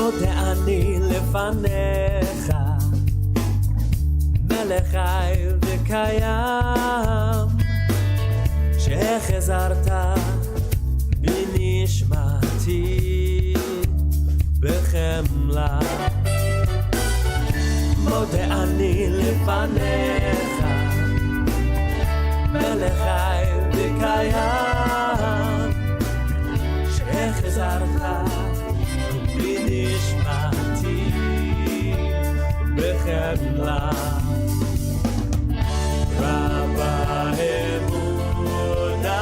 מודה אני לפניך, מלך חי וקיים, שהחזרת בנשמתי בחמלה. מודה אני לפניך, מלך חי וקיים, שהחזרת בנשמתי בחמלה. רבה אמונתך,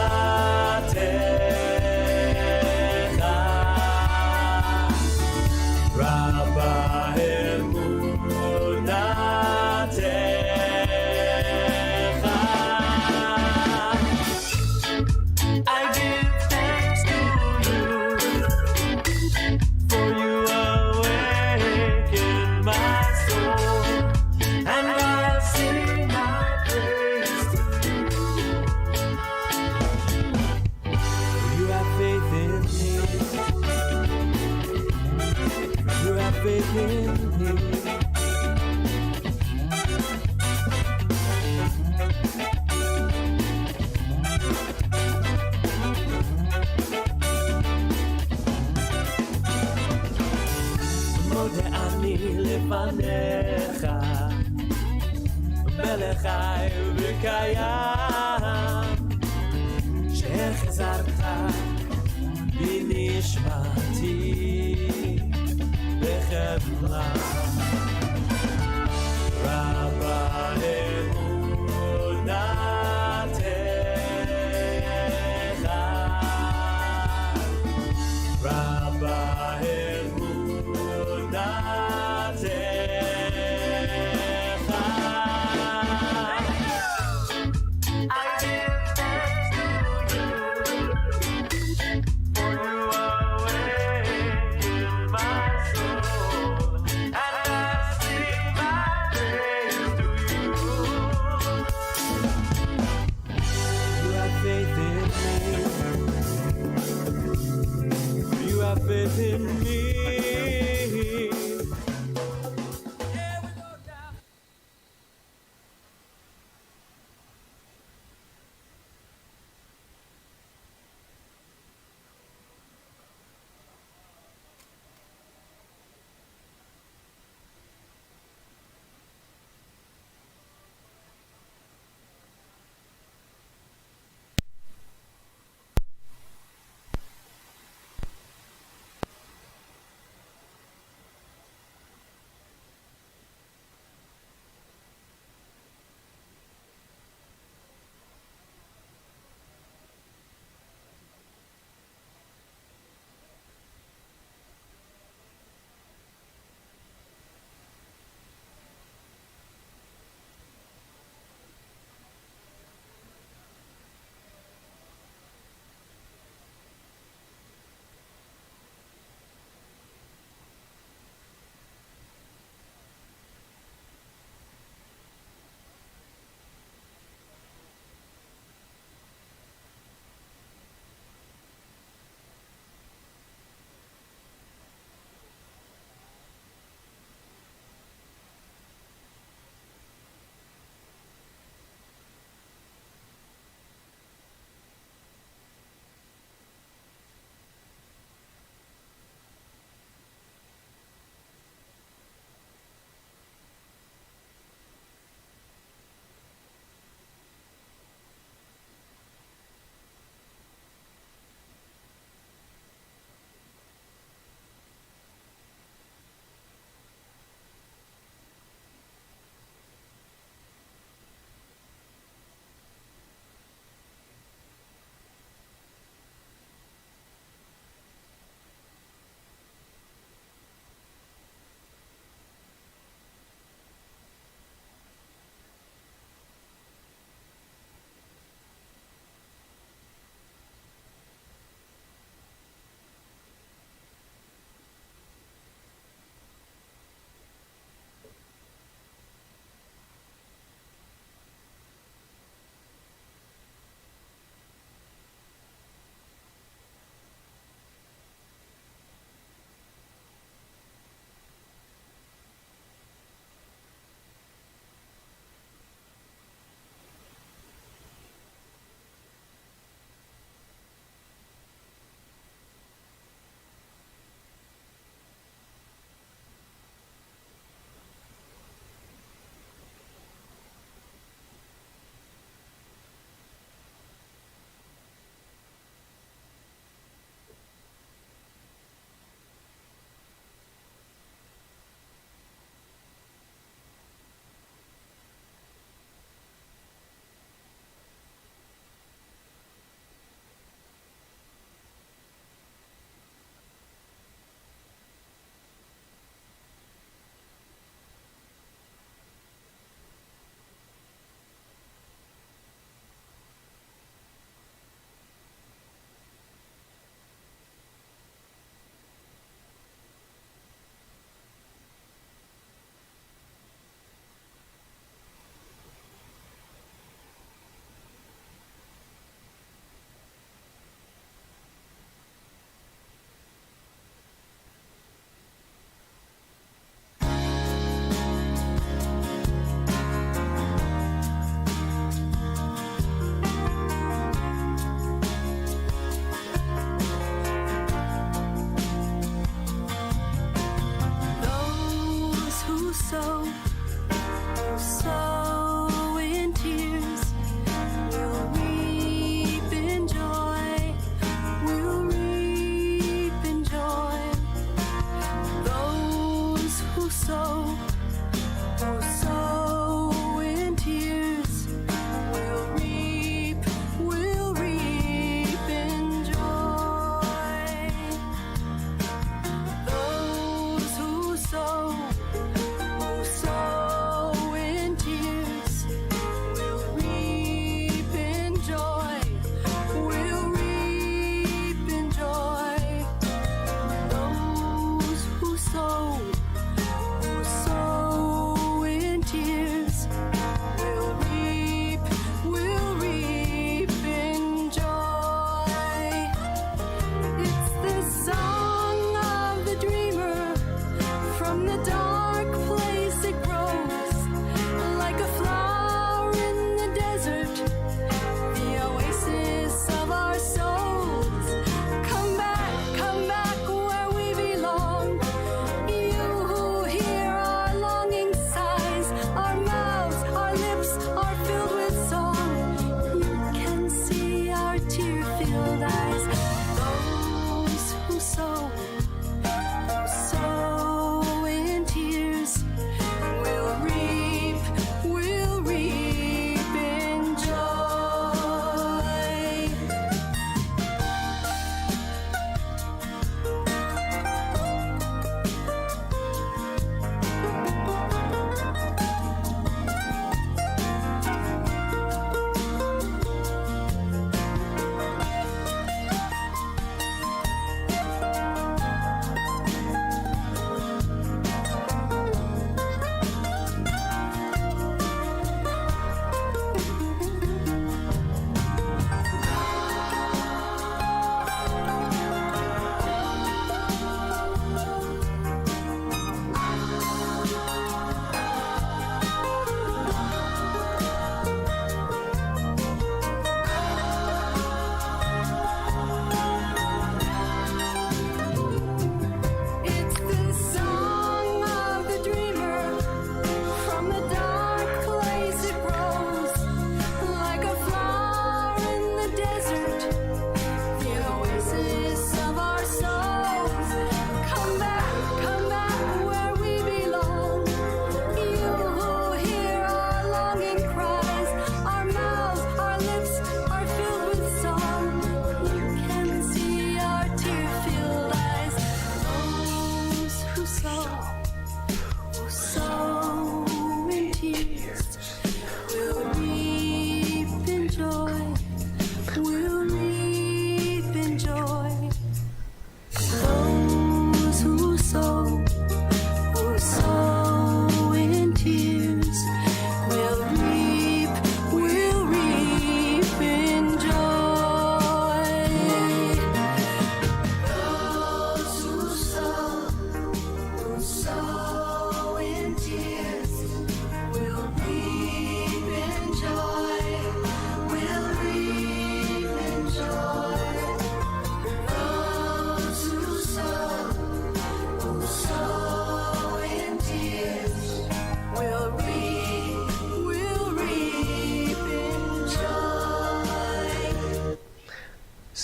רבה אמונתך. I give thanks to you, for you awaken my soul, and I'll sing my praise to you. You have faith in me, you have faith in me. מודה אני לפניך, מלך חי וקיים, שהחזרת בנשמתי בחמלה. רבה אמונתך, רבה אמונתך. I give thanks to you, for you awaken my soul, and I sing my praise to you. You have faith in me, you have faith in me.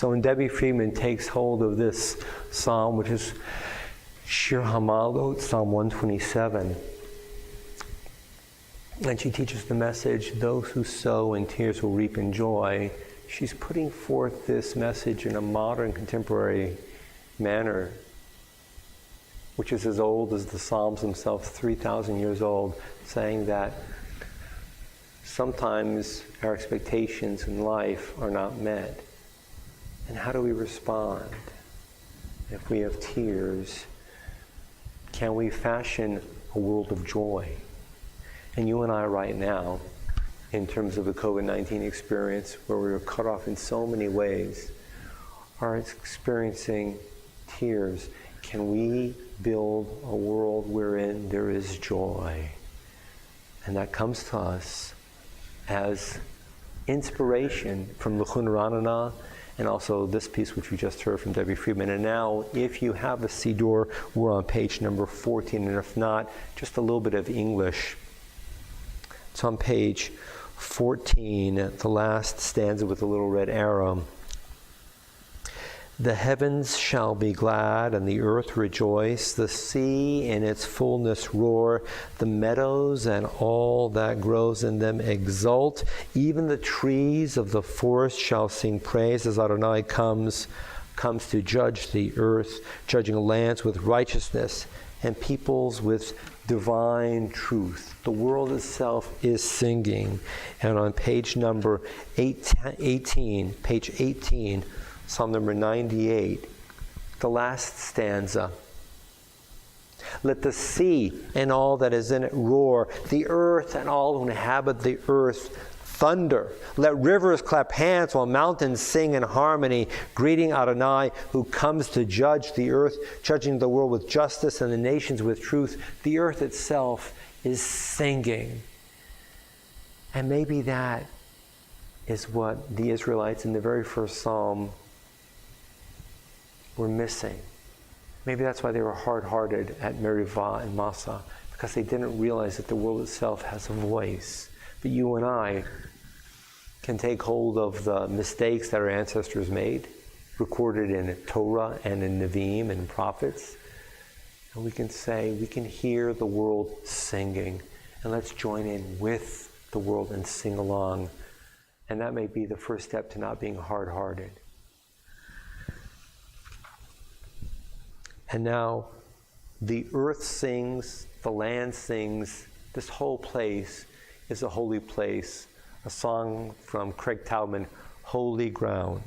So when Debbie Friedman takes hold of this psalm, which is Shir Hamalot, Psalm 127, and she teaches the message, those who sow in tears will reap in joy, she's putting forth this message in a modern, contemporary manner, which is as old as the Psalms themselves, 3,000 years old, saying that sometimes our expectations in life are not met. And how do we respond? If we have tears, can we fashion a world of joy? And you and I right now, in terms of the COVID-19 experience, where we were cut off in so many ways, are experiencing tears. Can we build a world wherein there is joy? And that comes to us as inspiration from L'chun Ranana, and also this piece which we just heard from Debbie Friedman. And now, if you have a siddur, we're on page number 14, and if not, just a little bit of English. It's on page 14, the last stanza with a little red arrow. The heavens shall be glad and the earth rejoice, the sea in its fullness roar, the meadows and all that grows in them exult, even the trees of the forest shall sing praise as Adonai comes to judge the earth, judging lands with righteousness and peoples with divine truth. The world itself is singing. And on page number 18, page 18, Psalm number 98, the last stanza. Let the sea and all that is in it roar, the earth and all who inhabit the earth thunder. Let rivers clap hands while mountains sing in harmony, greeting Adonai who comes to judge the earth, judging the world with justice and the nations with truth. The earth itself is singing. And maybe that is what the Israelites in the very first psalm were missing. Maybe that's why they were hard-hearted at Merivah and Massah, because they didn't realize that the world itself has a voice. But you and I can take hold of the mistakes that our ancestors made, recorded in Torah and in Nevi'im and prophets, and we can say, we can hear the world singing, and let's join in with the world and sing along. And that may be the first step to not being hard-hearted. And now, the earth sings, the land sings, this whole place is a holy place. A song from Craig Taubman, Holy Ground.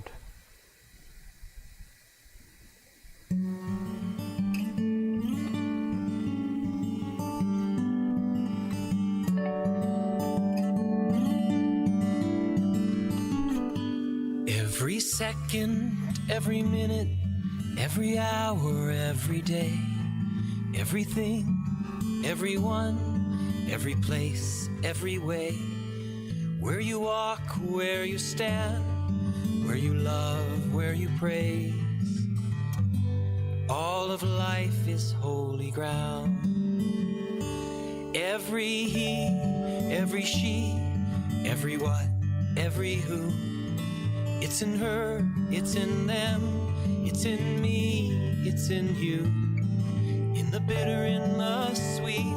Every second, every minute, every hour, every day, everything, everyone, every place, every way, where you walk, where you stand, where you love, where you praise, all of life is holy ground. Every he, every she, every what, every who, it's in her, it's in them, it's in me, it's in you, in the bitter, in the sweet,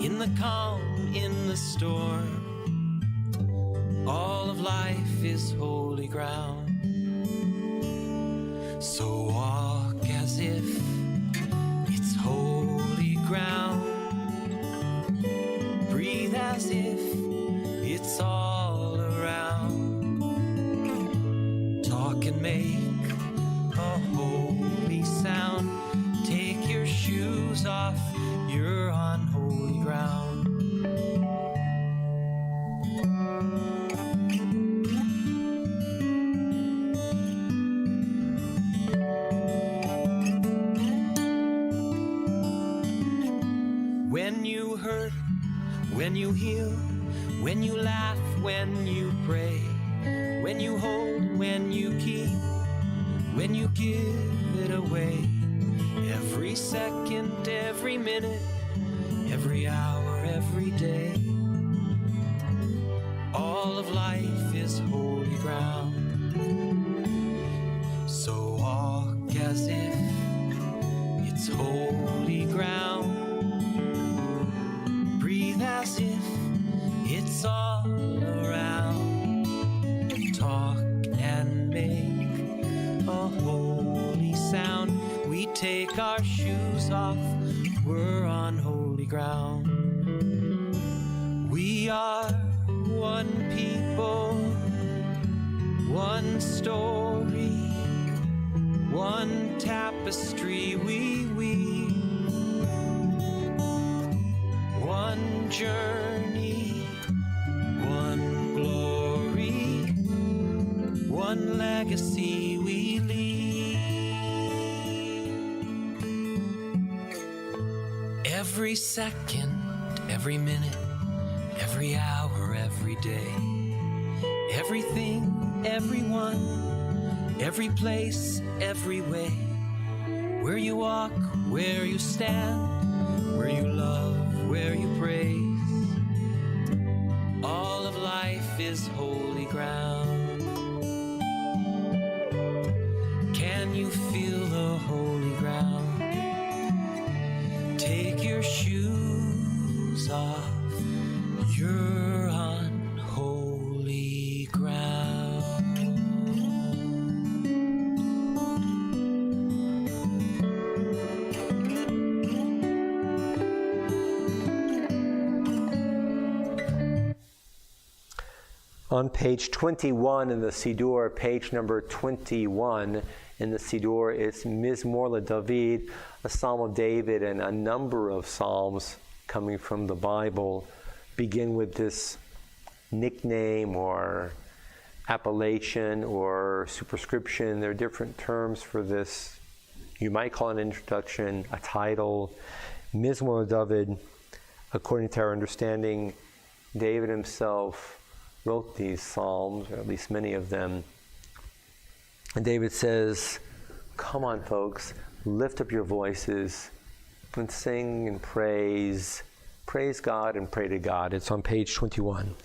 in the calm, in the storm. All of life is holy ground. So walk as if it's holy ground. Breathe as if it's all around. Talk and make a holy sound. Take your shoes off, you're on holy ground. When you hurt, when you heal, when you laugh, when you pray, when you hold, when you keep, when you give it away, every second, every minute, every hour, every day, all of life is holy ground. as if it's holy ground. Breathe as if it's all around. Talk and make a holy sound. We take our shoes off, we're on holy ground. We are one people, one story, one tapestry we weave, one journey, one glory, one legacy we leave. Every second, every minute, every hour, every day, everything, everyone, every place, every way, where you walk, where you stand, where you love, where you praise, all of life is holy ground. Can you feel the holy ground? Take your shoes off, you're on holy ground. On page 21 in the siddur, page number 21 in the siddur, it's Mizmor LeDavid, a psalm of David, and a number of psalms coming from the Bible begin with this nickname or appellation or superscription. There are different terms for this. You might call it an introduction, a title. Mizmor LeDavid, according to our understanding, David himself wrote these psalms, or at least many of them. And David says, come on, folks, lift up your voices and sing and praise God and pray to God. It's on page 21.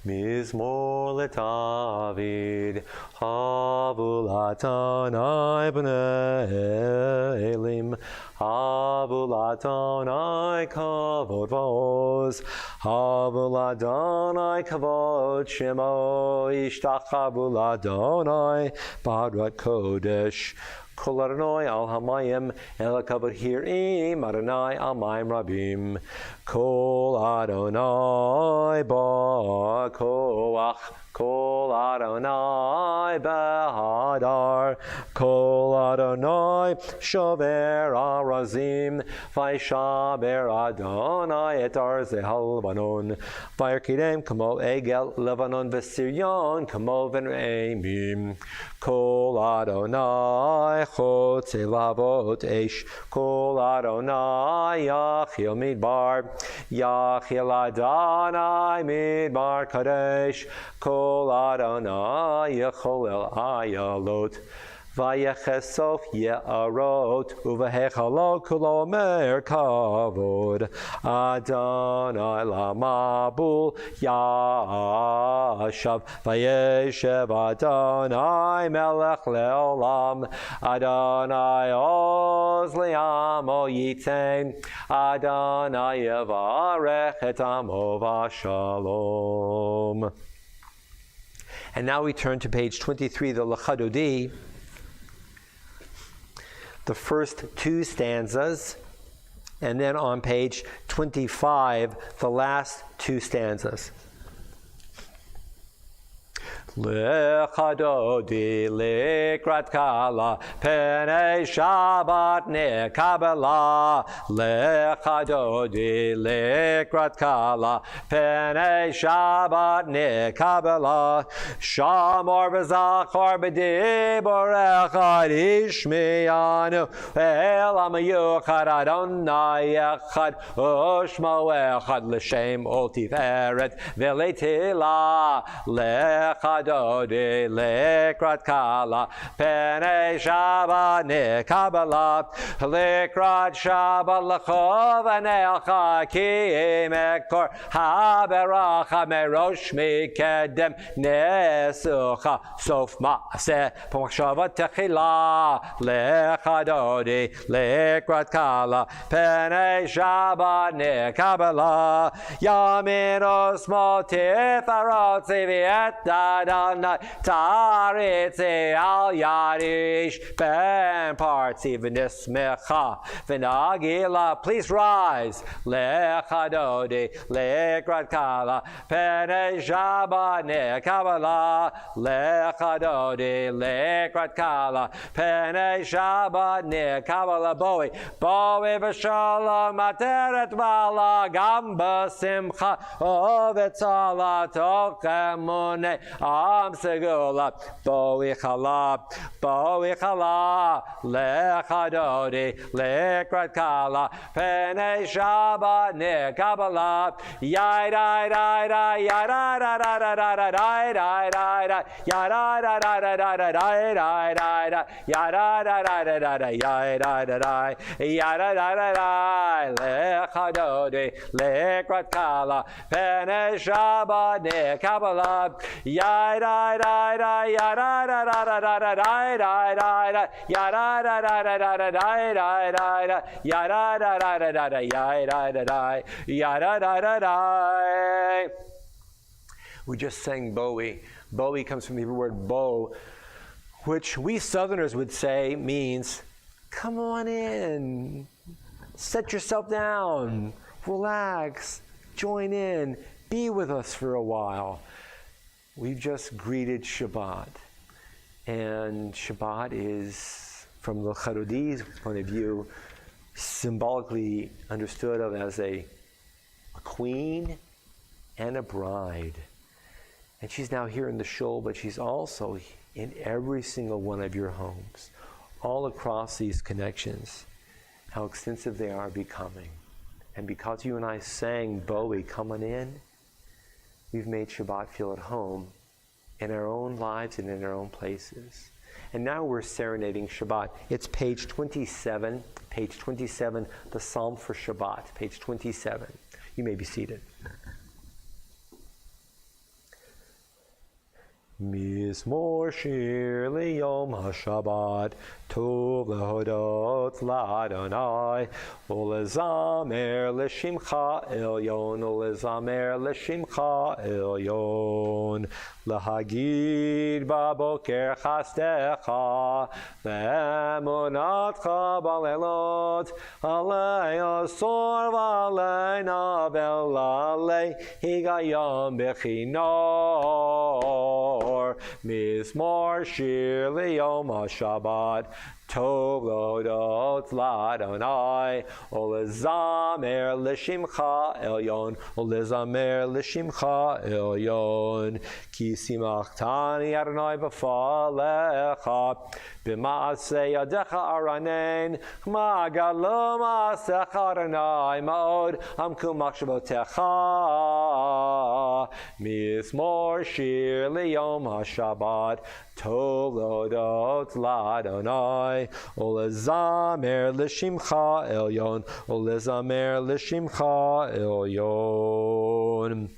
Mizmor LeDavid, Havuladonai b'nei Elim, Havuladonai kavod v'oz, Havuladonai kavod shemo, Ishtachavuladonai b'hadrat kodesh. Kol Adonai al hamayim el kavod hirim Adonai al mayim rabim. Kol Adonai ba'koach, Kol Adonai behadar, Kol Adonai shover arazim, Vaishaber Adonai et arzeh halvanon, Vayarkidem kamo egel Levanon v'siryon kamo v'ne'emim. Kol Adonai chotze lavot esh, Kol Adonai yachil midbar, Yachil Adonai midbar kadesh, Kol Adonai yecholel ayalot, Vayechesof ye'arot, uvehechalot kulo mer kavod, Adonai lamabul yashav, Vayeshev Adonai melech leolam, Adonai oz li'amo yitain, Adonai yevarech et amo v'shalom. And now we turn to page 23, the Lechadodi, the first two stanzas, and then on page 25, the last two stanzas. Lechadodi likrat kala, penei Shabbat nekabela. Lechadodi likrat kala, penei Shabbat nekabela. Shamor v'zachor b'dibor echad ishmiyanu, elam yuchad Adonai echad, ushmo echad l'shem ol tiferet v'leitila. Lechadodi Dodi Lekrat Kala Pene Shabbat Nekabala Lekrat Shabbat Lachov Anelcha Ki Mekor Haberacha Merosh Mikedem Nesucha Sof Maase Pamachshava Techila Lecha Dodi Lekrat Kala Pene Shabbat Nekabala Yaminos Motif Arotzi Vietadana Taritzi Al Yadish Ben Partzi Venismecha Venagila. Please rise. Lecha Dodi Lekrat Kala Pene Shabbat Nekabala Lecha Dodi Lekrat Kala Pene Shabbat Nekabala Bowie V'Shalom Materet Vala Gamba Simcha Ovetzala Tokemune Am Segula Bowie Chala Lecha Dodi Lekrat Kala Pene Shabbat Nekabala Yai Dai Dai Dai Yai Dai Dai Dai Dai Dai Dai Dai Yai Dai Dai Dai Dai Dai Dai Dai Dai Yai Dai Dai Dai Dai Dai Yai Dai Dai Yai Dai Dai Dai Lecha Dodi Lekrat Kala Pene Shabbat Nekabala Yai Dai Dai Dai Yai Dai Dai Dai Dai Dai Dai Dai Yai Dai Dai Dai Dai Dai Dai Dai Dai Yai Dai Dai Dai Dai Yai Dai Dai Yai Dai Dai. We just sang Bowie. Bowie comes from the Hebrew word bow, which we Southerners would say means, come on in, set yourself down, relax, join in, be with us for a while. We've just greeted Shabbat. And Shabbat is, from the Charudi's point of view, symbolically understood of as a queen and a bride. And she's now here in the shul, but she's also in every single one of your homes, all across these connections, how extensive they are becoming. And because you and I sang Bowie, come on in, we've made Shabbat feel at home in our own lives and in our own places. And now we're serenading Shabbat. It's page 27, the Psalm for Shabbat, page 27. You may be seated. Mizmor shir liyom haShabbat, tov lehodot l'Adonai, ulezamer l'shimcha elyon, ulezamer l'shimcha elyon, lahagid baboker chastecha, ve'emunatcha balelot, alei asor v'alei navel, alei higayom bechinor. Mizmor shir liyom haShabbat, tov lodot l'Adonai, ulezamer l'shimcha elyon, ulezamer l'shimcha elyon, ki simachtani Adonai b'falecha, b'maaseh yadecha aranen, ma'agalo ma'asecha Adonai, ma'od amku machshavotecha. Mizmor shir liyom haShabbat, tov lodot l'Adonai, ulezamer l'shimcha elyon, ulezamer l'shimcha elyon.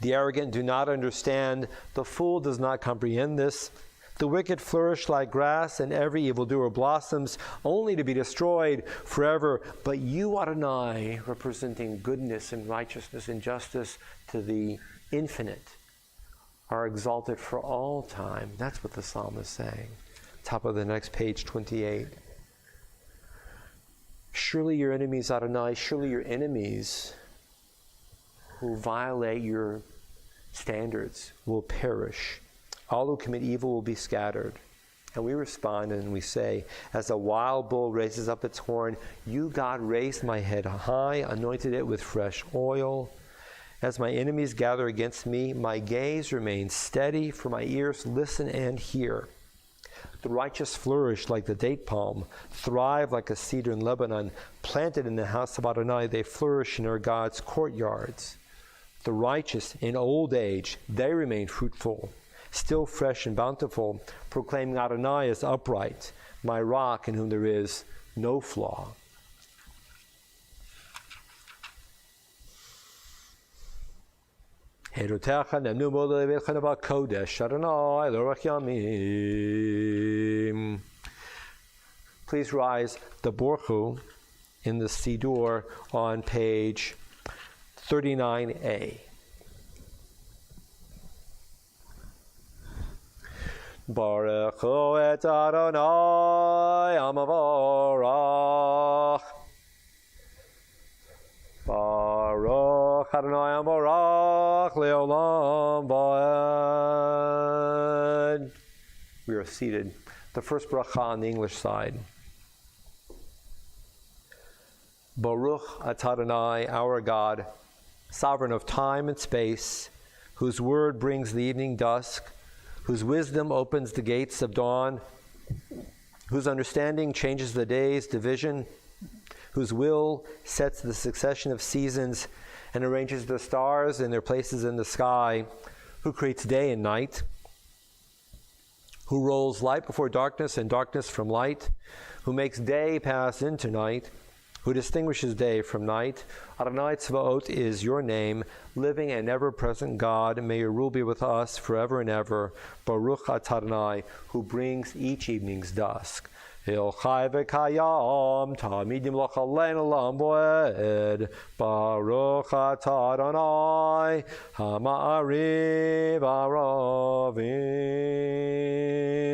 The arrogant do not understand, the fool does not comprehend this. The wicked flourish like grass, and every evildoer blossoms, only to be destroyed forever. But you, Adonai, representing goodness and righteousness and justice to the infinite, are exalted for all time. That's what the psalm is saying. Top of the next page, 28. Surely your enemies, Adonai, surely your enemies who violate your standards will perish. All who commit evil will be scattered. And we respond and we say, as a wild bull raises up its horn, you, God, raised my head high, anointed it with fresh oil. As my enemies gather against me, my gaze remains steady, for my ears listen and hear. The righteous flourish like the date palm, thrive like a cedar in Lebanon, planted in the house of Adonai, they flourish in our God's courtyards. The righteous in old age, they remain fruitful, still fresh and bountiful, proclaiming Adonai as upright, my rock in whom there is no flaw. Please rise the Borchu in the siddur on page 39a. Baruch hu et Adonai Amavorach. Baruch Adonai Amavorach Leolam Vaed. We are seated. The first bracha on the English side. Baruch Adonai, our God, sovereign of time and space, whose word brings the evening dusk, whose wisdom opens the gates of dawn, whose understanding changes the day's division, whose will sets the succession of seasons and arranges the stars in their places in the sky, who creates day and night, who rolls light before darkness and darkness from light, who makes day pass into night, who distinguishes day from night. Adonai Tzvaot is your name, living and ever-present God. May your rule be with us forever and ever. Baruch Adonai, who brings each evening's dusk. Il chai v'kayam, tamidim l'chalein olam voed. Baruch Adonai, ha'ma'ariv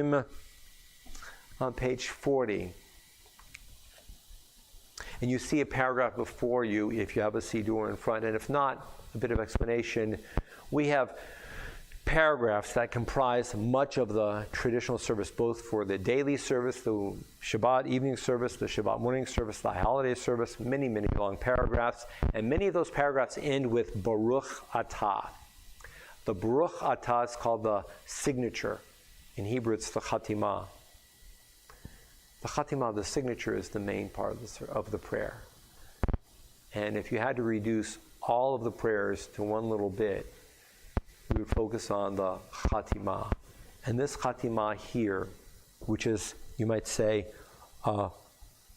aravim. On page 40. And you see a paragraph before you if you have a siddur in front, and if not, a bit of explanation. We have paragraphs that comprise much of the traditional service, both for the daily service, the Shabbat evening service, the Shabbat morning service, the holiday service, many, many long paragraphs, and many of those paragraphs end with Baruch Atah. The Baruch Atah is called the signature. In Hebrew, it's the Chatimah. The Chatimah, the signature, is the main part of the prayer. And if you had to reduce all of the prayers to one little bit, we would focus on the Chatimah. And this Chatimah here, which is, you might say, a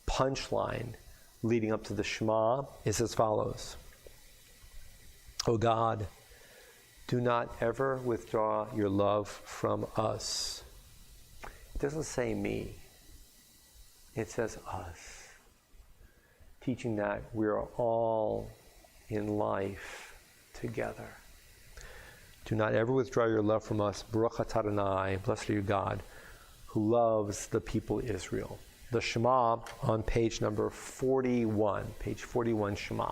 punchline leading up to the Shema, is as follows. O God, do not ever withdraw your love from us. It doesn't say me. It says us, teaching that we are all in life together. Do not ever withdraw your love from us. Baruch Adonai, blessed are you, God, who loves the people Israel. The Shema on page number 41, page 41 Shema.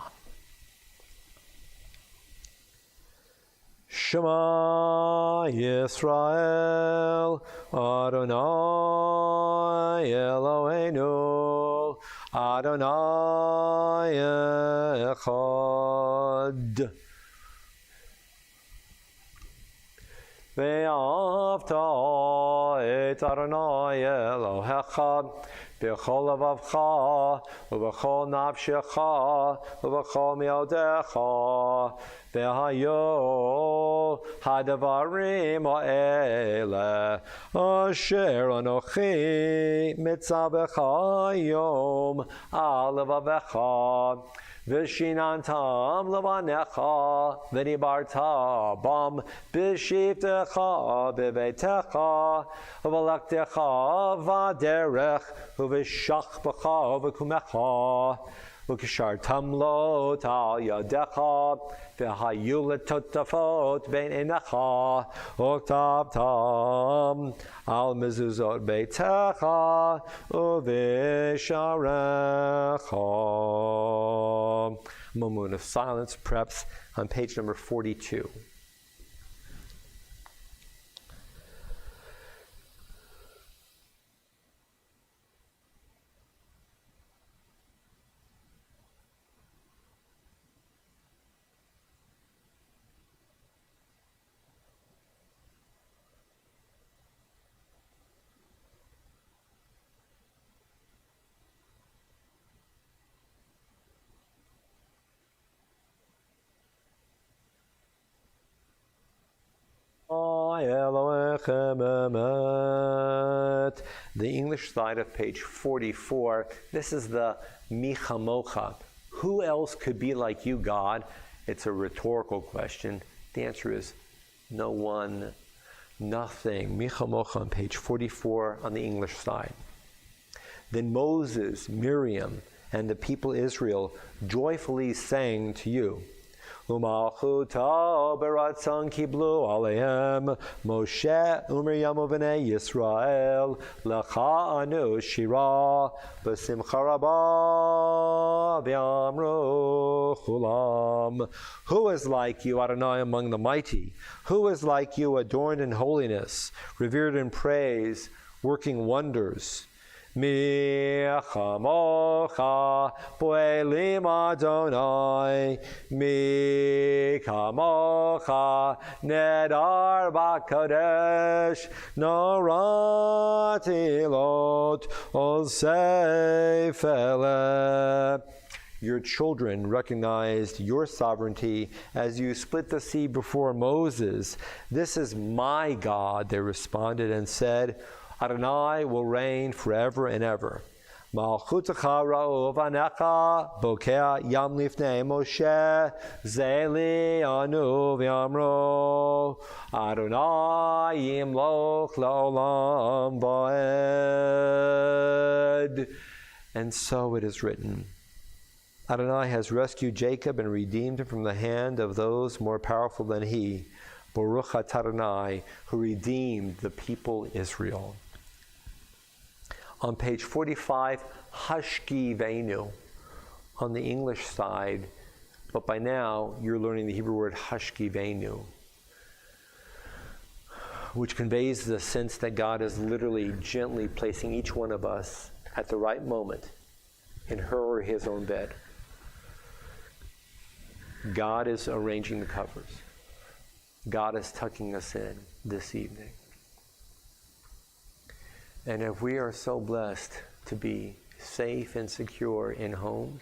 Shema Yisrael, Adonai Eloheinu, Adonai Echad. Ve'avta et Adonai Elohecha b'chol levavcha u'b'chol nafshecha u'b'chol me'odecha ve'hayo hadavarim ha'ele asher anochi mitzavecha yom al levavecha Vishinantam levanecha v'nibarta bam b'shivtecha b'veitecha v'laktecha v'derech v'vishachbecha v'kumecha v'kishartam lo tal yadecha v'hayu letotafot bein enecha v'oktavtam al mezuzot beitecha uv'sharecha. A moment of silence, perhaps on page number 42. Elohechem emet. The English side of page 44, this is the Mi Chamocha. Who else could be like you, God? It's a rhetorical question. The answer is no one, nothing. Mi Chamocha on page 44 on the English side. Then Moses, Miriam, and the people Israel joyfully sang to you. Umalchuta beratzon kiblu aleim Moshe u'Miriam u'bnei Yisrael lecha anu shira b'simcha rabah v'amru chulam. Who is like you, Adonai, among the mighty? Who is like you, adorned in holiness, revered in praise, working wonders? Mi chamocha poelim Adonai, mi chamocha nedar b'kadesh, norati lot osei fele. Your children recognized your sovereignty as you split the sea before Moses. This is my God, they responded and said, Adonai will reign forever and ever. Malchutecha ra'ov anecha bokeh yam lifnei Moshe zeli anu v'amro Adonai yimloch la'olam va'ed. And so it is written, Adonai has rescued Jacob and redeemed him from the hand of those more powerful than he. Baruch atah Adonai, who redeemed the people Israel. On page 45, Hashki Venu, on the English side, but by now you're learning the Hebrew word Hashki Venu, which conveys the sense that God is literally gently placing each one of us at the right moment in her or his own bed. God is arranging the covers. God is tucking us in this evening. And if we are so blessed to be safe and secure in homes,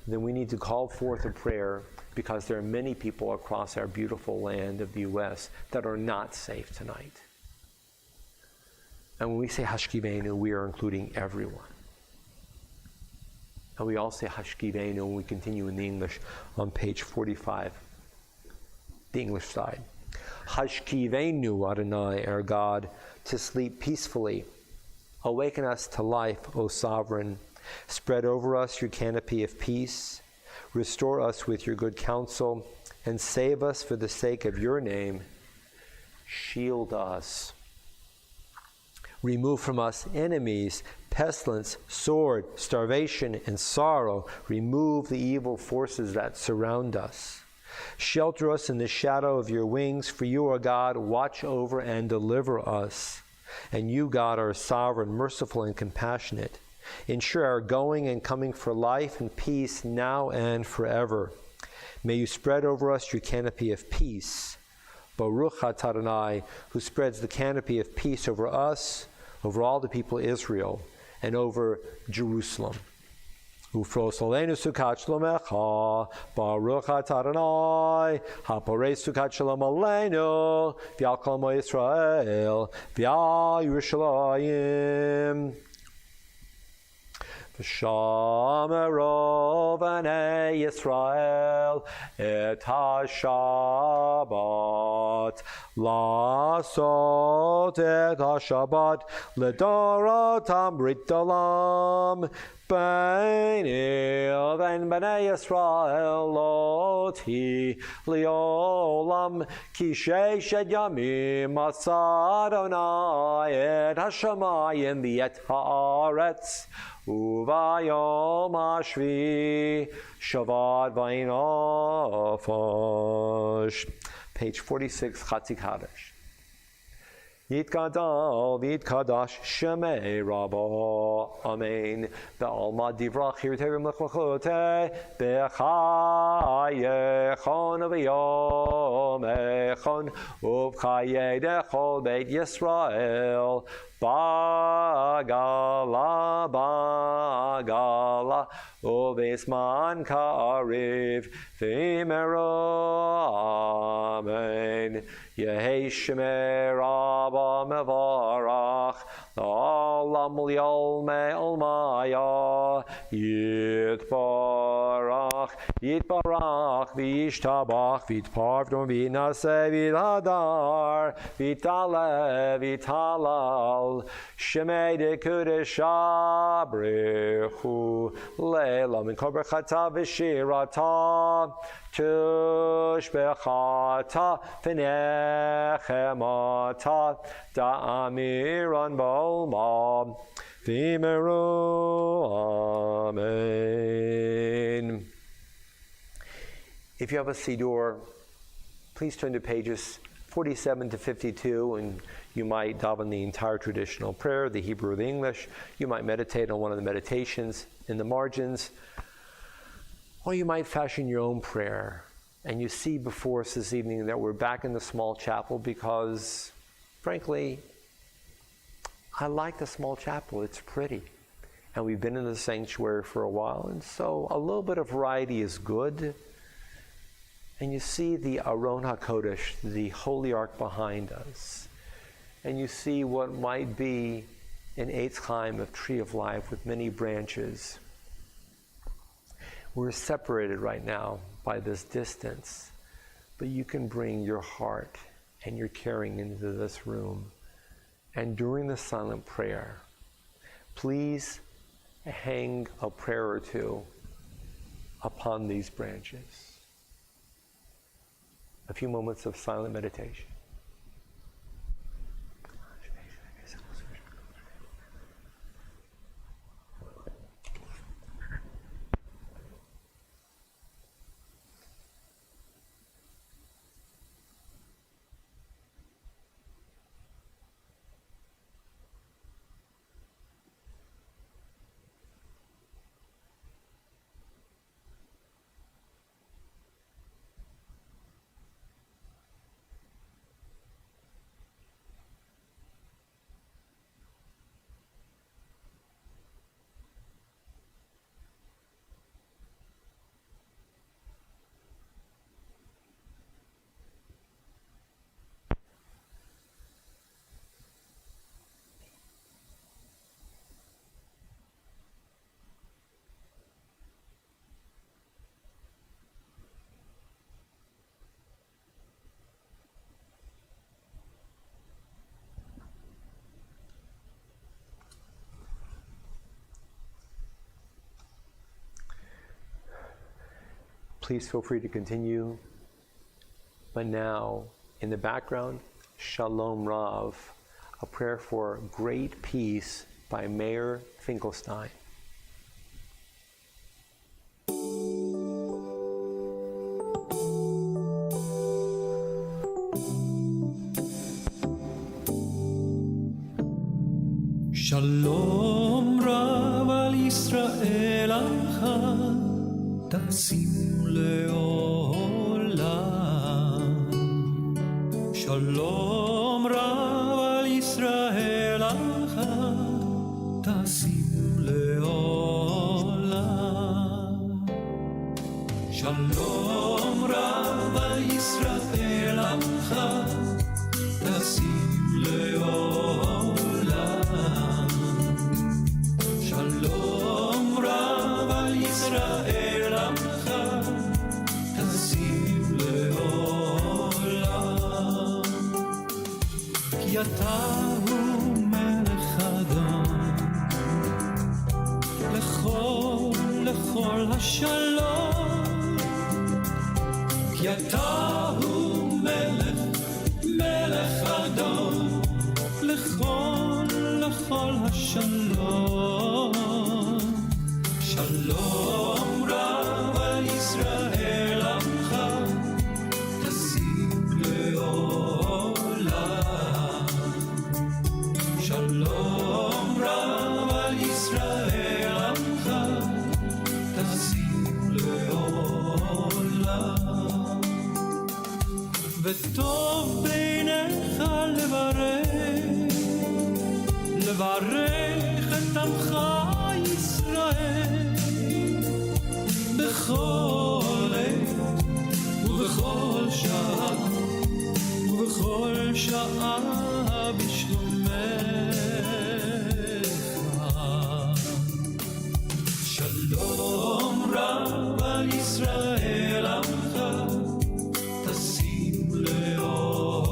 then we need to call forth a prayer, because there are many people across our beautiful land of the U.S. that are not safe tonight. And when we say Hashkivenu, we are including everyone. And we all say Hashkivenu when we continue in the English on page 45, the English side. Hashkivenu, Adonai, our God, to sleep peacefully. Awaken us to life, O Sovereign. Spread over us your canopy of peace. Restore us with your good counsel, and save us for the sake of your name. Shield us. Remove from us enemies, pestilence, sword, starvation, and sorrow. Remove the evil forces that surround us. Shelter us in the shadow of your wings, for you are God. Watch over and deliver us. And you, God, are sovereign, merciful, and compassionate. Ensure our going and coming for life and peace now and forever. May you spread over us your canopy of peace. Baruch atah Adonai, who spreads the canopy of peace over us, over all the people of Israel, and over Jerusalem. Ufros aleinu sukat shlomecha, Baruch atah Adonai, haporei sukat shalom aleinu, v'al kol amo Yisrael, v'al Yerushalayim. V'shameru b'nei Yisrael et ha-Shabbat, la'asot et ha-Shabbat, l'dorotam brit olam, Beini u'bein b'nei Yisrael lo ti li'olam, ki sheishet yamim asa Adonai et hashamayim v'et haaretz, Uvayom Ashvi Shabbat Vainafash. Page 46, Chatzik Hadash. Yitgadal v'yitkadash shemei Rabba. Amen. Ve'alma divrach hirtevim l'chvachotei b'chayechon v'yomechon uv'chayei dechol beit Yisrael bagala bagala u'v'isman ka'ariv v'imero. Amen. Yehei shemei Rabba mevarach Olam liol me'ol maya Yitbarach Yitbarach V'yishtabach V'yitparvdom V'yinaseh V'yidhadar V'yitale V'yitalal Shemei de'kudesh abrechu Le'la min kol berchata v'shirata Tushbechata V'nechemata Da'amiran b'olma V'meru. Amen. If you have a siddur, please turn to pages 47 to 52, and you might daven the entire traditional prayer, the Hebrew or the English. You might meditate on one of the meditations in the margins, or you might fashion your own prayer. And you see before us this evening that we're back in the small chapel because, frankly, I like the small chapel. It's pretty. And we've been in the sanctuary for a while, and so a little bit of variety is good. And you see the Aron HaKodesh, the Holy Ark behind us. And you see what might be an Eitz Chaim of Tree of Life with many branches. We're separated right now by this distance, but you can bring your heart and your caring into this room. And during the silent prayer, please hang a prayer or two upon these branches. A few moments of silent meditation. Please feel free to continue. But now, in the background, Shalom Rav, a prayer for great peace by Mayor Finkelstein. Shalom Rav al Yisrael Amcha Tasim le'olam. Shalom Rav al Yisrael Amcha Tasim le'olam. Shalom Rav al Yisrael Amcha Tasim le'olam. Shalom Rav al Yisrael Amcha Tasim le'olam. Ki ata hu melech Adon lechol hashalom. Ki ata hu melech Adon lechol hashalom. Shalom Rav al Yisrael Amcha Tasim le'olam. וטוב בעיניך לברך את עמך ישראל בכל עת ובכל שעה בשלומך. שלום רב על ישראל עמך תשים לעולם.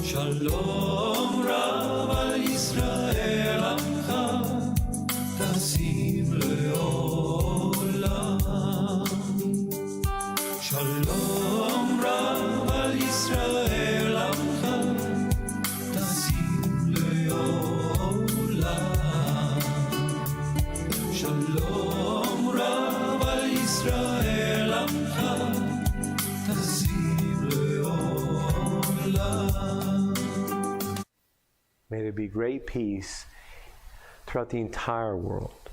שלום רב על ישראל עמך תשים לעולם. שלום רב על ישראל עמך תשים לעולם. שלום רב על ישראל עמך תשים לעולם. May there be great peace throughout the entire world.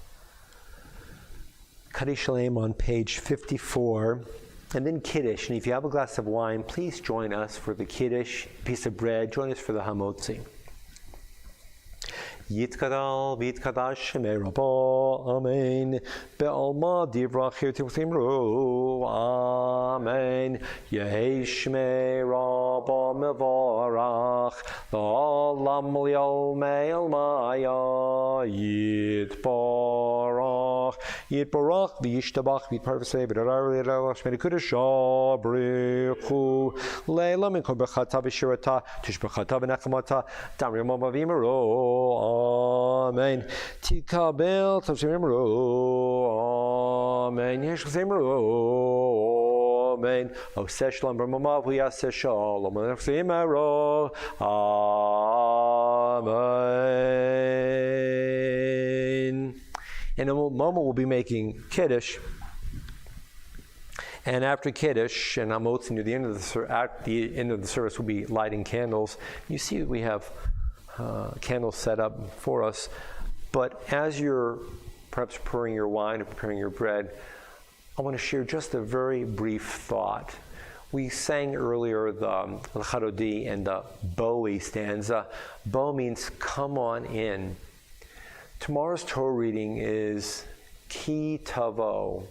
Kaddish Shalom on page 54, and then Kiddush. And if you have a glass of wine, please join us for the Kiddush, piece of bread. Join us for the Hamotzi. Yitkadal v'yitkadash shemei Rabbo, Amen. Be'alma divrach yirtimru, Amen. Yehi shmei Rabbo mevarach, V'olam l'yomei almaya, Yitbarach, Yitbarach v'yishtabach v'yitparvasei v'darar v'yadar shmei kudash abrichu, Leila min kol bechata v'shirata, tishbechata v'nechamata, Damri mama v'yimeru, Amen. Tikabel tavshimru. Amen. Yeshchimru. Amen. Oseh shalom b'mamav v'yaseh shalom v'nefsimru. Amen. In a moment, we'll be making Kiddush. And after Kiddush and Hamotzi, near the end of the service, we'll be lighting candles. You see that we have candles set up for us. But as you're perhaps preparing your wine or preparing your bread, I want to share just a very brief thought. We sang earlier the L'Charodi and the Bowie stanza. Bo means come on in. Tomorrow's Torah reading is Ki Tavo.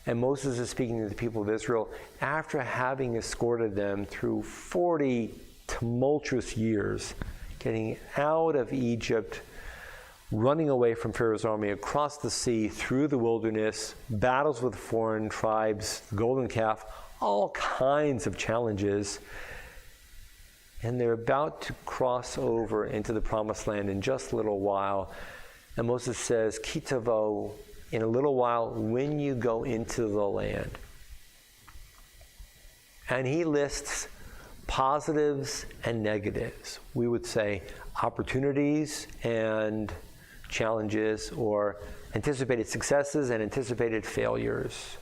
And Moses is speaking to the people of Israel after having escorted them through 40 tumultuous years, getting out of Egypt, running away from Pharaoh's army, across the sea, through the wilderness, battles with foreign tribes, the golden calf, all kinds of challenges. And they're about to cross over into the promised land in just a little while. And Moses says, Ki Tavo, in a little while, when you go into the land. And he lists positives and negatives. We would say opportunities and challenges, or anticipated successes and anticipated failures.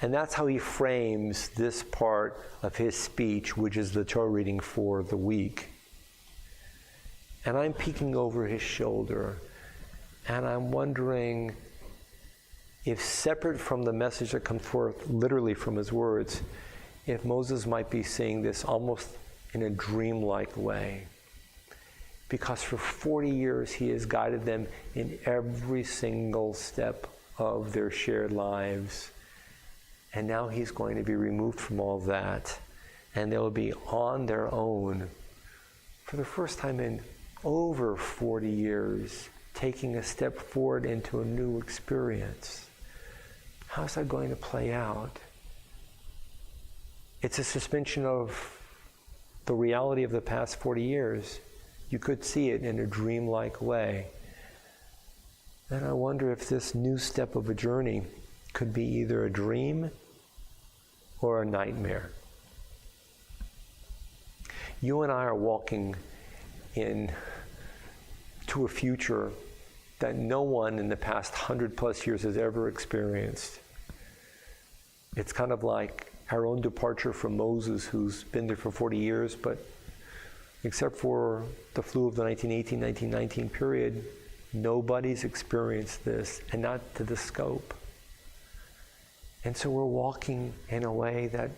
And that's how he frames this part of his speech, which is the Torah reading for the week. And I'm peeking over his shoulder, and I'm wondering if, separate from the message that comes forth literally from his words, if Moses might be seeing this almost in a dreamlike way. Because for 40 years he has guided them in every single step of their shared lives. And now he's going to be removed from all that. And they'll be on their own for the first time in over 40 years, taking a step forward into a new experience. How's that going to play out? It's a suspension of the reality of the past 40 years. You could see it in a dreamlike way. And I wonder if this new step of a journey could be either a dream or a nightmare. You and I are walking into a future that no one in the past 100+ years has ever experienced. It's kind of like our own departure from Moses, who's been there for 40 years, but except for the flu of the 1918-1919 period, nobody's experienced this, and not to the scope. And so we're walking in a way that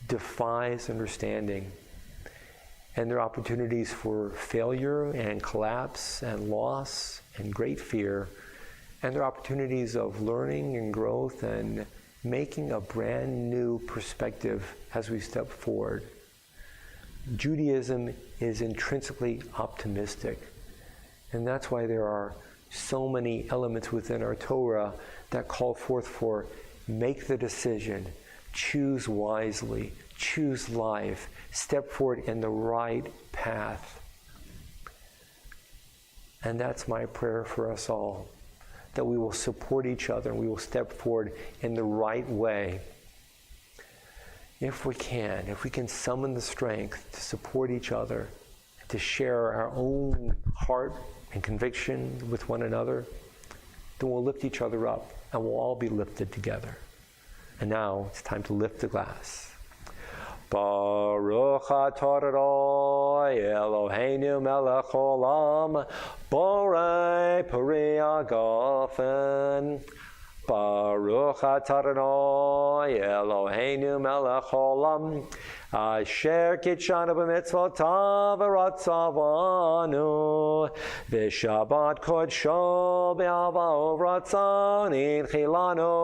defies understanding. And there are opportunities for failure and collapse and loss and great fear. And there are opportunities of learning and growth and making a brand new perspective as we step forward. Judaism is intrinsically optimistic. And that's why there are so many elements within our Torah that call forth for make the decision, choose wisely, choose life, step forward in the right path. And that's my prayer for us all, that we will support each other and we will step forward in the right way. If we can summon the strength to support each other, to share our own heart and conviction with one another, then we'll lift each other up and we'll all be lifted together. And now it's time to lift the glass. Baruch atah Adonai Eloheinu melech haolam borei peri hagafen. Baruch atah Adonai Eloheinu melech haolam asher kitshanu b'mitzvotav v'ratzavanu v'shabbat kodsho b'ahava v'ratzon inchilanu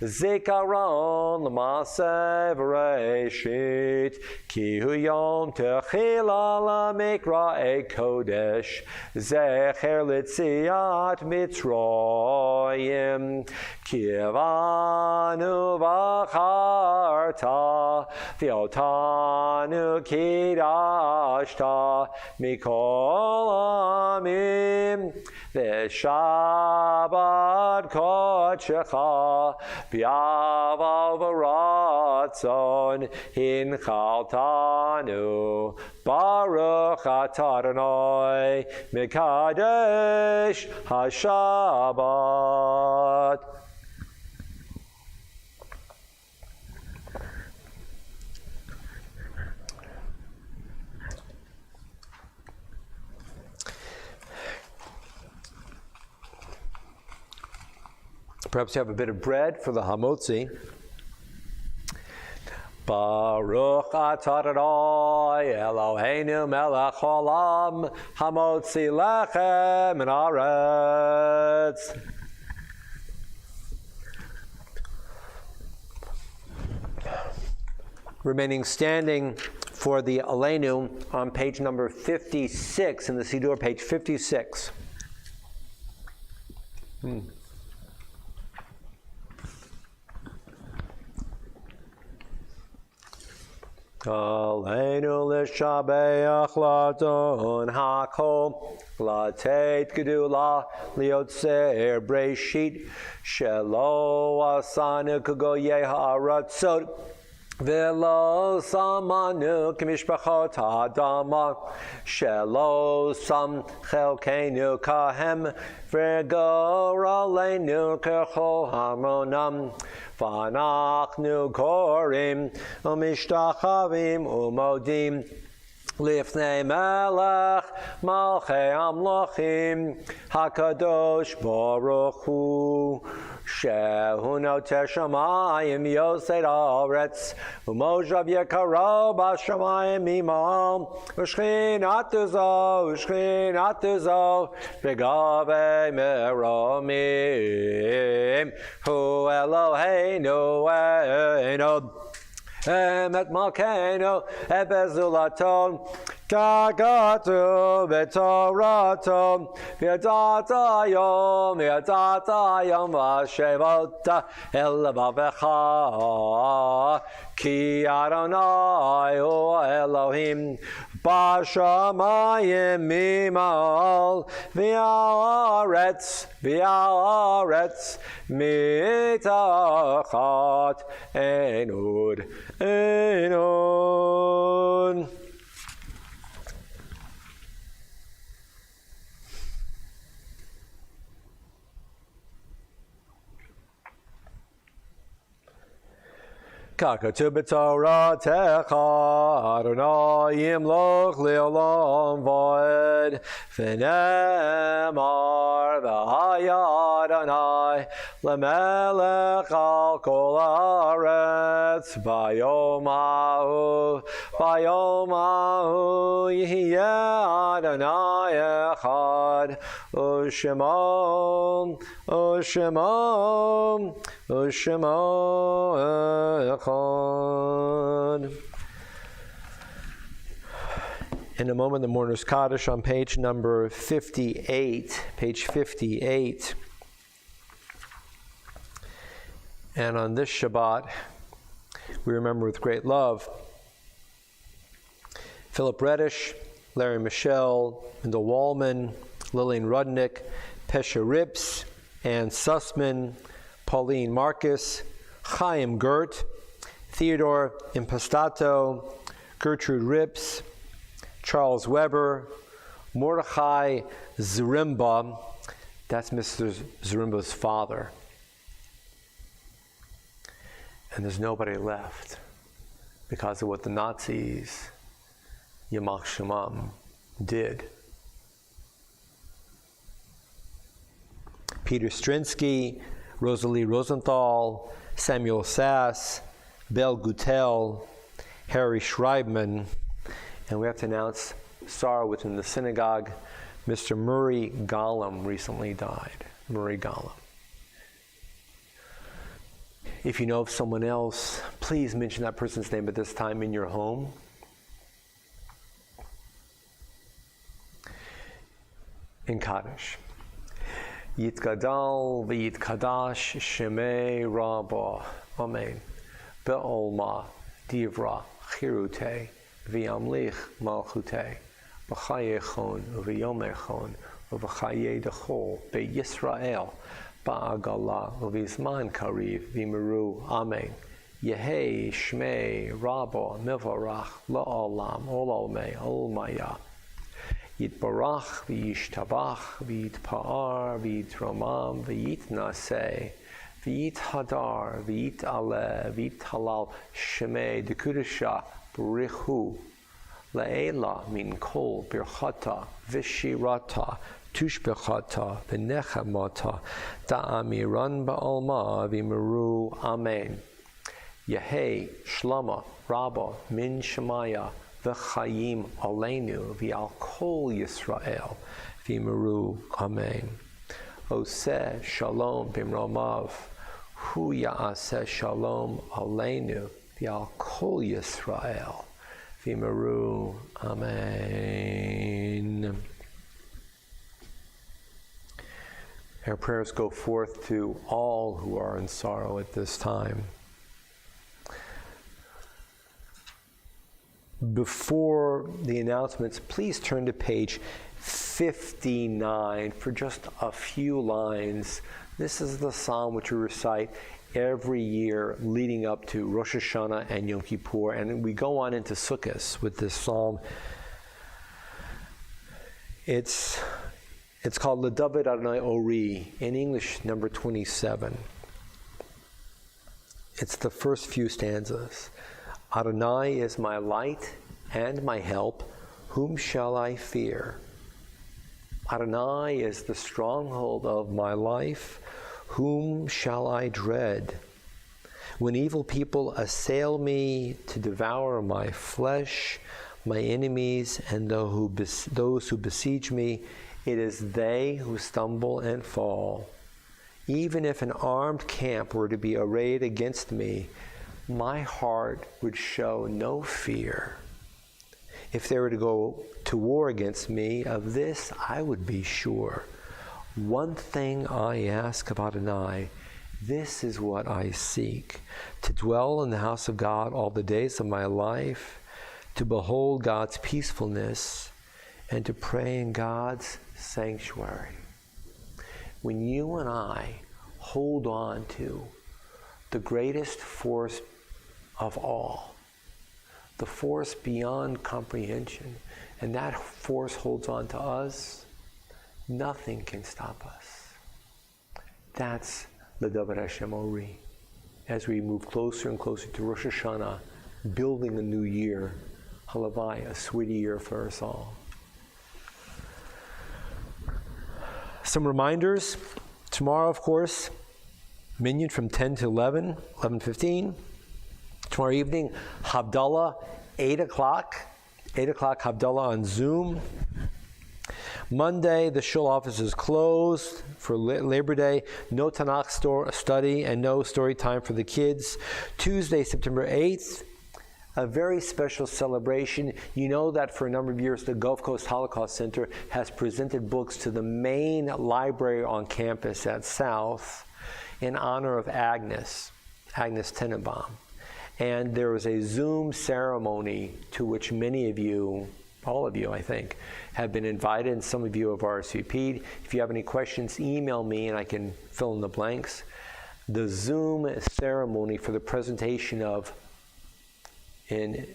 zikaron l'maseh v'reishit ki hu yom techila l'mikra'ei kodesh zecher l'tziat mitzrayim kivanu v'charta v'otanu kidashta mikol amim v'shabbat kodshecha b'ahava v'ratzon hinchaltanu Baruch atah Adonai mekadesh haShabbat. Perhaps you have a bit of bread for the hamotzi. Baruch atah Adonai Eloheinu melech haolam hamotzi lechem min haaretz. Remaining standing for the Aleinu on page number 56 in the siddur, page 56. Aleinu l'shabeach ladon hakol latet gedula liotzer breshit shelo asanu kagoye haratzot velo samanu k'mishpachot ha'adama shelo sam chelkeinu kahem v'gor aleinu kechol hamonam v'anachnu korim u'mishtachavim u'modim Lifnei melech malchei amlochim hakadosh baruch hu shehu noter shamayim yosei haaretz u'moshav yekaro b'shamayim imal u'shchinatu zo b'gavei meromim hu Eloheinu enob Emet malkeinu ebezulaton kagatu betoraton v'yadata yom v'shevota el levavecha ki Adonai hu Elohim Bashamayim mimal v'aretz mitachat enud. Kakatu b'Torah techa Adonai yimloch le'olam va'ed v'nemar v'haya Adonai Lemelech al kol haaretz bayom ha'u yihyeh Adonai echad u'shemo echad. In a moment, the Mourner's Kaddish on page number 58, page 58. And on this Shabbat, we remember with great love Philip Reddish, Larry Michelle, Mendel Wallman, Lillian Rudnick, Pesha Rips, Ann Sussman, Pauline Marcus, Chaim Gert, Theodore Impastato, Gertrude Rips, Charles Weber, Mordechai Zerimba, that's Mr. Zerimba's father. And there's nobody left because of what the Nazis, Yamach Shemam, did. Peter Strinsky, Rosalie Rosenthal, Samuel Sass, Bel Gutel, Harry Schreibman, and we have to announce sorrow within the synagogue. Mr. Murray Gollum recently died. Murray Gollum. If you know of someone else, please mention that person's name at this time in your home. In Kaddish. Yitgadal v'yitkadash shemei rabba. Amen. Be'olma divra chirute v'yamlich malchute v'chayechon v'yomechon v'chaye dechol be'Yisrael ba'agala v'zman kariv v'miru. Amen. Yehei shmei rabba mivarach la'olam olalmei olmaya. Yitbarach v'yishtabach v'yitpa'ar v'yitromam v'yitnaseh v'yithadar v'yit'aleh v'yithalal shemei dekudesha b'richu le'ela min kol birchata v'shirata tushbechata v'nechamata da'amiran ba'alma v'miru. Amen. Yehei shlama rabba min shemaya v'chayim aleinu v'al kol Yisrael v'miru. Amen. Oseh shalom b'mromav hu ya'aseh shalom aleinu v'al kol Yisrael v'miru. Amen. Our prayers go forth to all who are in sorrow at this time. Before the announcements, please turn to page 59 for just a few lines. This is the psalm which we recite every year leading up to Rosh Hashanah and Yom Kippur, and we go on into Sukkot with this psalm. It's called LeDavid Adonai Ori, in English, number 27. It's the first few stanzas. Adonai is my light and my help. Whom shall I fear? Adonai is the stronghold of my life. Whom shall I dread? When evil people assail me to devour my flesh, my enemies and those who besiege me, it is they who stumble and fall. Even if an armed camp were to be arrayed against me, my heart would show no fear. If they were to go to war against me, of this I would be sure. One thing I ask of Adonai, this is what I seek, to dwell in the house of God all the days of my life, to behold God's peacefulness, and to pray in God's sanctuary. When you and I hold on to the greatest force of all, the force beyond comprehension, and that force holds on to us, nothing can stop us. That's the David Hashem Ori. As we move closer and closer to Rosh Hashanah, building a new year, Halavai, a sweetie year for us all. Some reminders. Tomorrow, of course, Minyan from 10 to 11, 11:15. Tomorrow evening, Havdalah, 8 o'clock. 8 o'clock, Havdalah on Zoom. Monday, the shul office is closed for Labor Day. No Tanakh study and no story time for the kids. Tuesday, September 8th, a very special celebration. You know that for a number of years, the Gulf Coast Holocaust Center has presented books to the main library on campus at South in honor of Agnes Tenenbaum. And there was a Zoom ceremony to which many of you, all of you, I think, have been invited, and some of you have RSVP'd. If you have any questions, email me and I can fill in the blanks. The Zoom ceremony for the presentation of an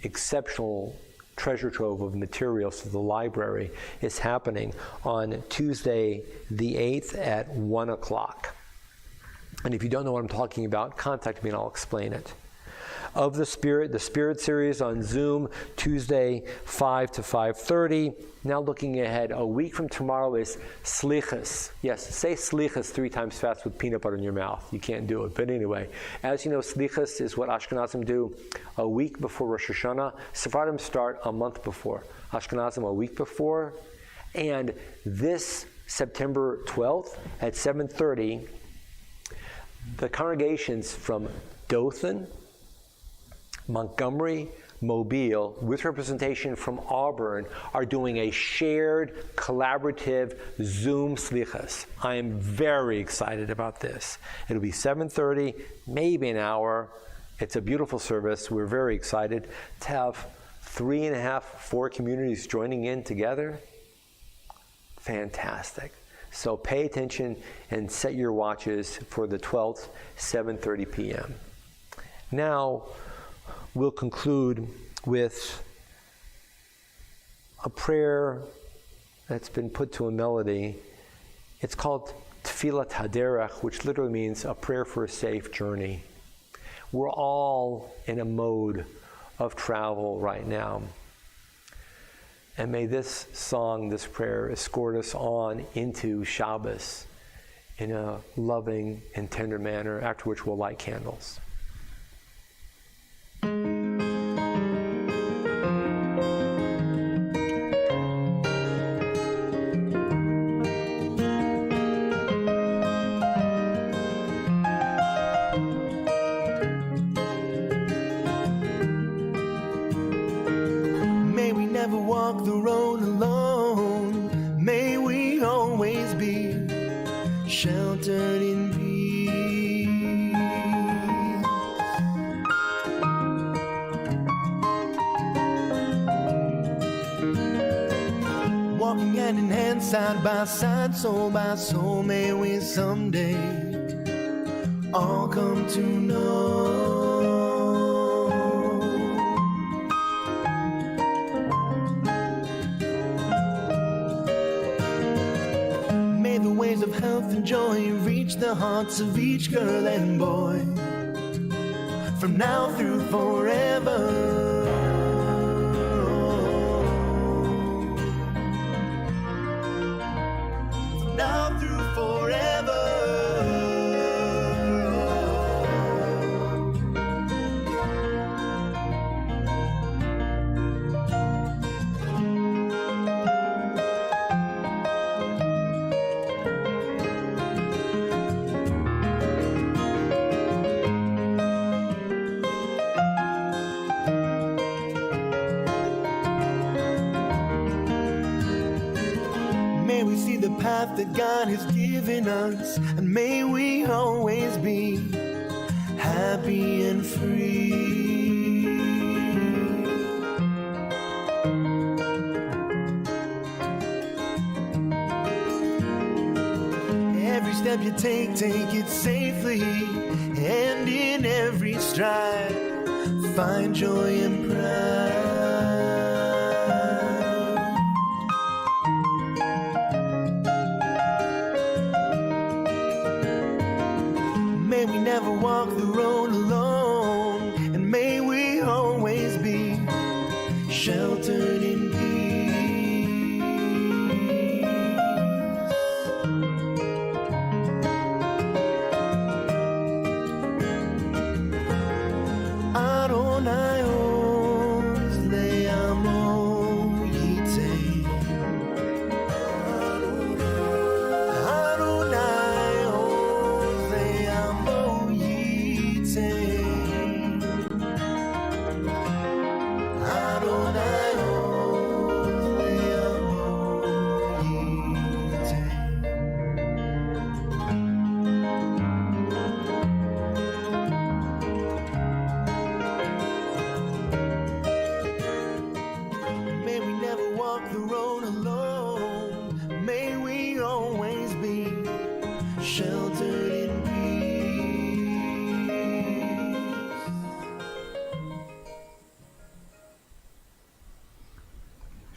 exceptional treasure trove of materials to the library is happening on Tuesday the 8th at 1 o'clock. And if you don't know what I'm talking about, contact me and I'll explain it. Of the Spirit series on Zoom, Tuesday 5 to 5:30. Now looking ahead, a week from tomorrow is Slichas. Yes, say Slichas 3 times fast with peanut butter in your mouth. You can't do it, but anyway. As you know, Slichas is what Ashkenazim do a week before Rosh Hashanah. Sephardim start a month before. Ashkenazim a week before. And this September 12th at 7:30, the congregations from Dothan, Montgomery, Mobile, with representation from Auburn, are doing a shared, collaborative Zoom Slichas. I am very excited about this. It'll be 7:30, maybe an hour. It's a beautiful service. We're very excited to have 3.5, 4 communities joining in together. Fantastic. So pay attention and set your watches for the 12th, 7:30 p.m. Now, we'll conclude with a prayer that's been put to a melody. It's called Tfilat Haderech, which literally means a prayer for a safe journey. We're all in a mode of travel right now. And may this song, this prayer, escort us on into Shabbos in a loving and tender manner, after which we'll light candles. May we never walk the road alone. May we always be sheltered in peace. Walking hand in hand, side by side, soul by soul, may we someday all come to know. May the waves of health and joy reach the hearts of each girl and boy, from now through forever. Now through forever. May we see the path that God has given us, and may we always be happy and free. Every step you take it safely, and in every stride, find joy and pride. May we never walk the road alone, and may we always be sheltered in peace.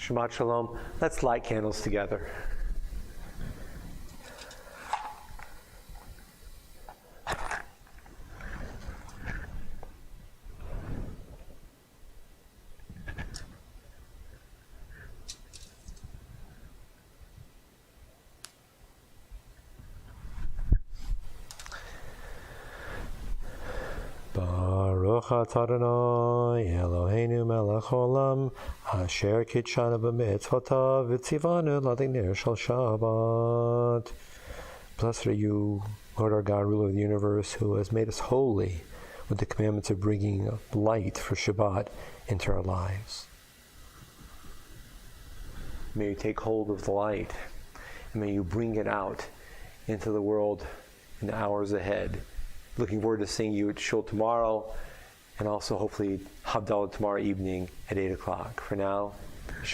Shabbat Shalom. Let's light candles together. Baruch atah Adonai Eloheinu melech haolam asher kitshanu b'mitzvotav v'tzivanu l'adinir shel Shabbat. Blessed are you, Lord our God, ruler of the universe, who has made us holy with the commandments of bringing light for Shabbat into our lives. May you take hold of the light, and may you bring it out into the world in the hours ahead. Looking forward to seeing you at Shul tomorrow, and also hopefully Havdalah tomorrow evening at 8 o'clock. For now, Shabbat.